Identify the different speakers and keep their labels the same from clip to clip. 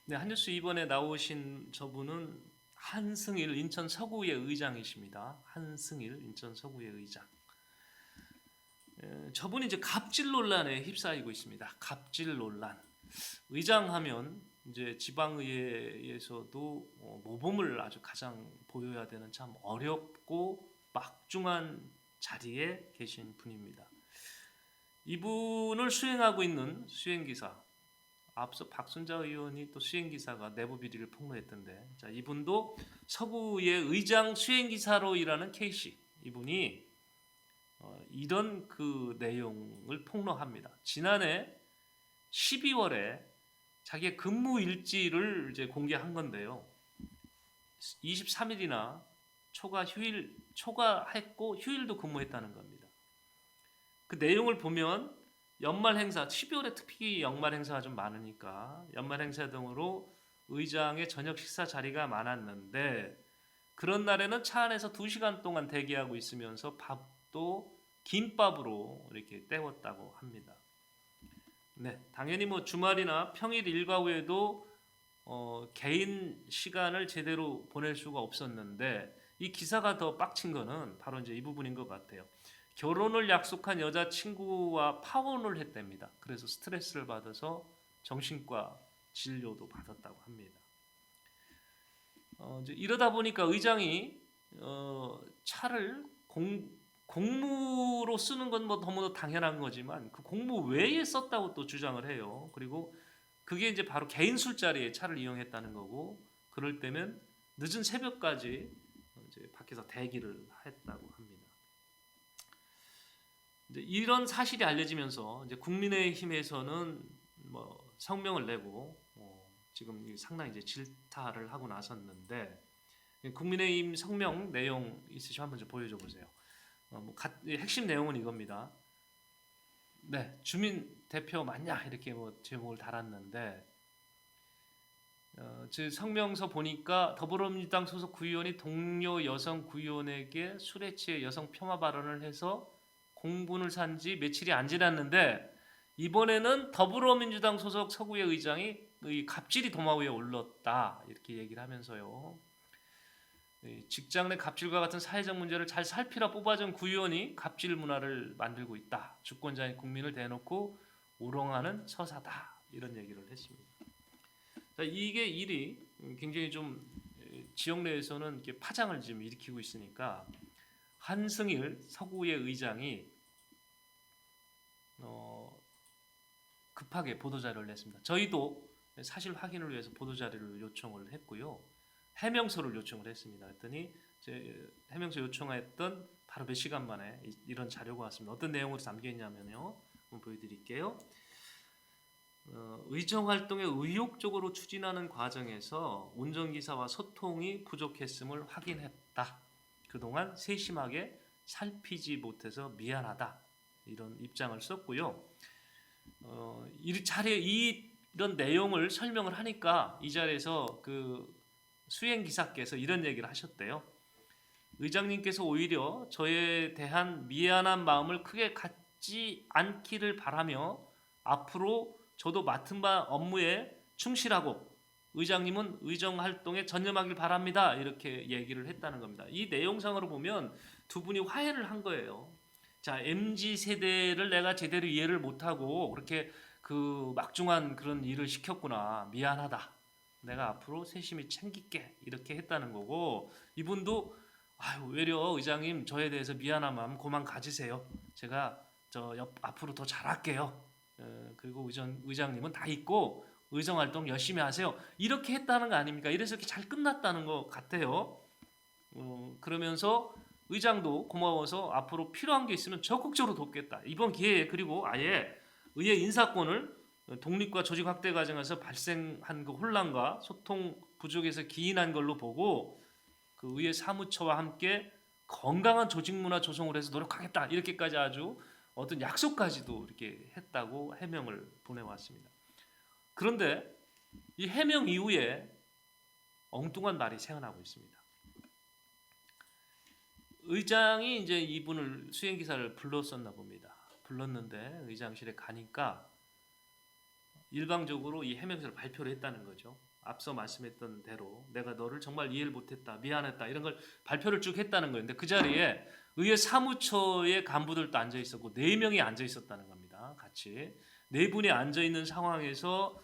Speaker 1: 네, 한뉴스 이번에 나오신 저분은 한승일 인천 서구의 의장이십니다. 한승일 인천 서구의 의장. 저분이 이제 갑질 논란에 휩싸이고 있습니다. 갑질 논란. 의장하면 이제 지방의회에서도 모범을 아주 가장 보여야 되는 참 어렵고 막중한 자리에 계신 분입니다. 이분을 수행하고 있는 수행기사, 앞서 박순자 의원이 또 수행기사가 내부 비리를 폭로했던데, 자, 이분도 서구의 의장 수행기사로 일하는 K씨, 이분이 이런 그 내용을 폭로합니다. 지난해 12월에 자기의 근무 일지를 이제 공개한 건데요. 23일이나 초과했고 휴일도 근무했다는 겁니다. 그 내용을 보면 연말 행사, 12월에 특히 연말 행사가 좀 많으니까 연말 행사 등으로 의장의 저녁 식사 자리가 많았는데, 그런 날에는 차 안에서 2시간 동안 대기하고 있으면서 밥도 김밥으로 이렇게 때웠다고 합니다. 네, 당연히 뭐 주말이나 평일 일과 후에도 개인 시간을 제대로 보낼 수가 없었는데, 이 기사가 더 빡친 거는 바로 이제 이 부분인 것 같아요. 결혼을 약속한 여자친구와 파혼을 했답니다. 그래서 스트레스를 받아서 정신과 진료도 받았다고 합니다. 이제 이러다 보니까 의장이 차를 공무로 쓰는 건 뭐 너무나 당연한 거지만 그 공무 외에 썼다고 또 주장을 해요. 그리고 그게 이제 바로 개인 술자리에 차를 이용했다는 거고, 그럴 때면 늦은 새벽까지 이제 밖에서 대기를 했다고 합니다. 이제 이런 사실이 알려지면서 이제 국민의힘에서는 뭐 성명을 내고 지금 상당히 이제 질타를 하고 나섰는데, 국민의힘 성명 내용 있으시면 한번 좀 보여줘 보세요. 핵심 내용은 이겁니다. 네, 주민 대표 맞냐 이렇게 뭐 제목을 달았는데, 즉 성명서 보니까 더불어민주당 소속 구의원이 동료 여성 구의원에게 술에 취해 여성 폄하 발언을 해서 공분을 산 지 며칠이 안 지났는데, 이번에는 더불어민주당 소속 서구의 의장이 갑질이 도마 위에 올랐다 이렇게 얘기를 하면서요. 직장 내 갑질과 같은 사회적 문제를 잘 살피라 뽑아준 구의원이 갑질 문화를 만들고 있다. 주권자인 국민을 대놓고 우롱하는 처사다. 이런 얘기를 했습니다. 자, 이게 일이 굉장히 좀 지역 내에서는 이렇게 파장을 지금 일으키고 있으니까 한승일 서구의 의장이 급하게 보도자료를 냈습니다. 저희도 사실 확인을 위해서 보도자료를 요청을 했고요. 해명서를 요청을 했습니다. 그랬더니 해명서 요청했던 바로 몇 시간 만에 이런 자료가 왔습니다. 어떤 내용으로 담겨 있냐면요. 한번 보여드릴게요. 의정 활동을 의욕적으로 추진하는 과정에서 운전기사와 소통이 부족했음을 확인했다. 그동안 세심하게 살피지 못해서 미안하다. 이런 입장을 썼고요. 이런 내용을 설명을 하니까 이 자리에서 그 수행기사께서 이런 얘기를 하셨대요. 의장님께서 오히려 저에 대한 미안한 마음을 크게 갖지 않기를 바라며 앞으로 저도 맡은 바 업무에 충실하고 의장님은 의정 활동에 전념하길 바랍니다. 이렇게 얘기를 했다는 겁니다. 이 내용상으로 보면 두 분이 화해를 한 거예요. 자, MZ 세대를 내가 제대로 이해를 못하고 그렇게 그 막중한 그런 일을 시켰구나. 미안하다. 내가 앞으로 세심히 챙길게. 이렇게 했다는 거고, 이분도 아유, 외려 의장님 저에 대해서 미안한 마음 고만 가지세요. 제가 앞으로 더 잘할게요. 그리고 의장님은 다 있고 의정 활동 열심히 하세요. 이렇게 했다는 거 아닙니까? 이래서 이렇게 잘 끝났다는 것 같아요. 그러면서 의장도 고마워서 앞으로 필요한 게 있으면 적극적으로 돕겠다. 이번 기회에 그리고 아예 의회 인사권을 독립과 조직 확대 과정에서 발생한 그 혼란과 소통 부족에서 기인한 걸로 보고 그 의회 사무처와 함께 건강한 조직 문화 조성을 해서 노력하겠다. 이렇게까지 아주 어떤 약속까지도 이렇게 했다고 해명을 보내왔습니다. 그런데 이 해명 이후에 엉뚱한 말이 생겨나고 있습니다. 의장이 이제 이분을 수행기사를 불렀었나 봅니다. 불렀는데 의장실에 가니까 일방적으로 이 해명서를 발표를 했다는 거죠. 앞서 말씀했던 대로 내가 너를 정말 이해를 못했다, 미안했다 이런 걸 발표를 쭉 했다는 거예요. 근데 그 자리에 의회 사무처의 간부들도 앉아 있었고 4명이 앉아 있었다는 겁니다. 같이 4분이 앉아 있는 상황에서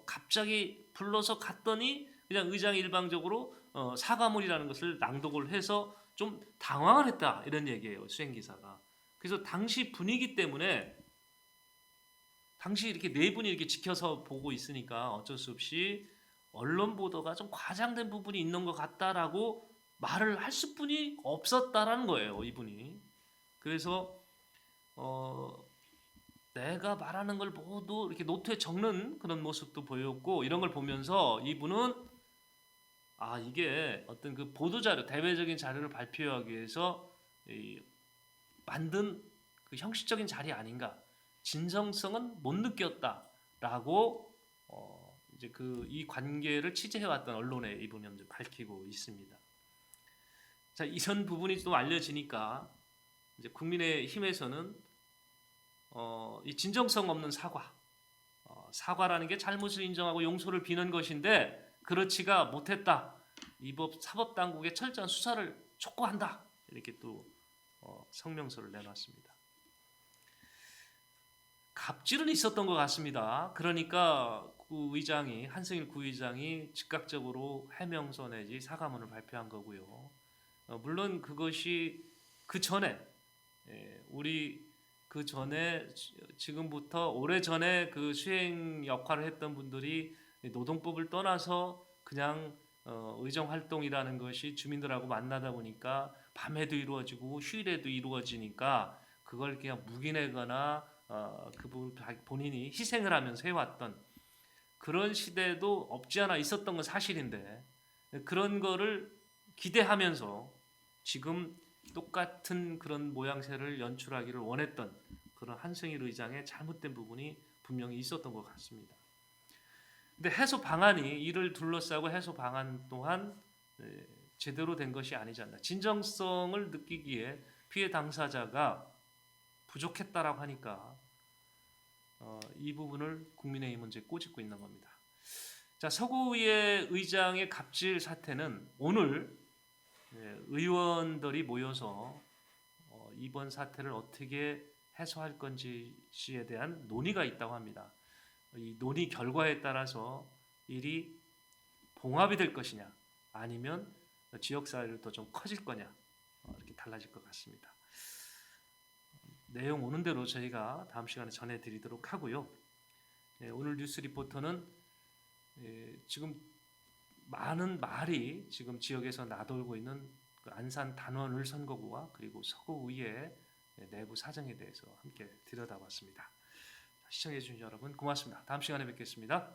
Speaker 1: 갑자기 불러서 갔더니 그냥 의장이 일방적으로 사과문이라는 것을 낭독을 해서 좀 당황을 했다 이런 얘기예요. 수행기사가. 그래서 당시 분위기 때문에 당시 이렇게 4분이 이렇게 지켜서 보고 있으니까 어쩔 수 없이 언론 보도가 좀 과장된 부분이 있는 것 같다라고 말을 할 수뿐이 없었다라는 거예요. 이분이. 그래서 내가 말하는 걸 모두 이렇게 노트에 적는 그런 모습도 보였고 이런 걸 보면서 이분은 이게 어떤 그 보도 자료, 대외적인 자료를 발표하기 위해서 만든 그 형식적인 자리 아닌가, 진정성은 못 느꼈다라고 이제 이 관계를 취재해왔던 언론에 이분이 이제 밝히고 있습니다. 자, 이런 부분이 또 알려지니까 이제 국민의힘에서는 이 진정성 없는 사과라는 게 잘못을 인정하고 용서를 비는 것인데 그렇지가 못했다. 사법당국의 철저한 수사를 촉구한다. 이렇게 또 성명서를 내놨습니다. 갑질은 있었던 것 같습니다. 그러니까 한승일 구의장이 즉각적으로 해명서 내지 사과문을 발표한 거고요. 물론 그것이 그 전에 지금부터 오래전에 그 수행 역할을 했던 분들이 노동법을 떠나서 그냥 의정 활동이라는 것이 주민들하고 만나다 보니까 밤에도 이루어지고 휴일에도 이루어지니까 그걸 그냥 묵인하거나 본인이 희생을 하면서 해왔던 그런 시대도 없지 않아 있었던 건 사실인데 그런 거를 기대하면서 지금 똑같은 그런 모양새를 연출하기를 원했던 그런 한승일 의장의 잘못된 부분이 분명히 있었던 것 같습니다. 근데 해소 방안이 이를 둘러싸고 해소 방안 또한 제대로 된 것이 아니지 않나. 진정성을 느끼기에 피해 당사자가 부족했다라고 하니까 이 부분을 국민의힘은 이제 꼬집고 있는 겁니다. 자, 서구의 의장의 갑질 사태는 오늘 의원들이 모여서 이번 사태를 어떻게 해소할 건지에 대한 논의가 있다고 합니다. 이 논의 결과에 따라서 일이 봉합이 될 것이냐 아니면 지역사회로 더 좀 커질 거냐 이렇게 달라질 것 같습니다. 내용 오는 대로 저희가 다음 시간에 전해드리도록 하고요. 오늘 뉴스 리포터는 지금 많은 말이 지금 지역에서 나돌고 있는 그 안산 단원을 선거구와 그리고 서구의회 내부 사정에 대해서 함께 들여다봤습니다. 시청해 주신 여러분 고맙습니다. 다음 시간에 뵙겠습니다.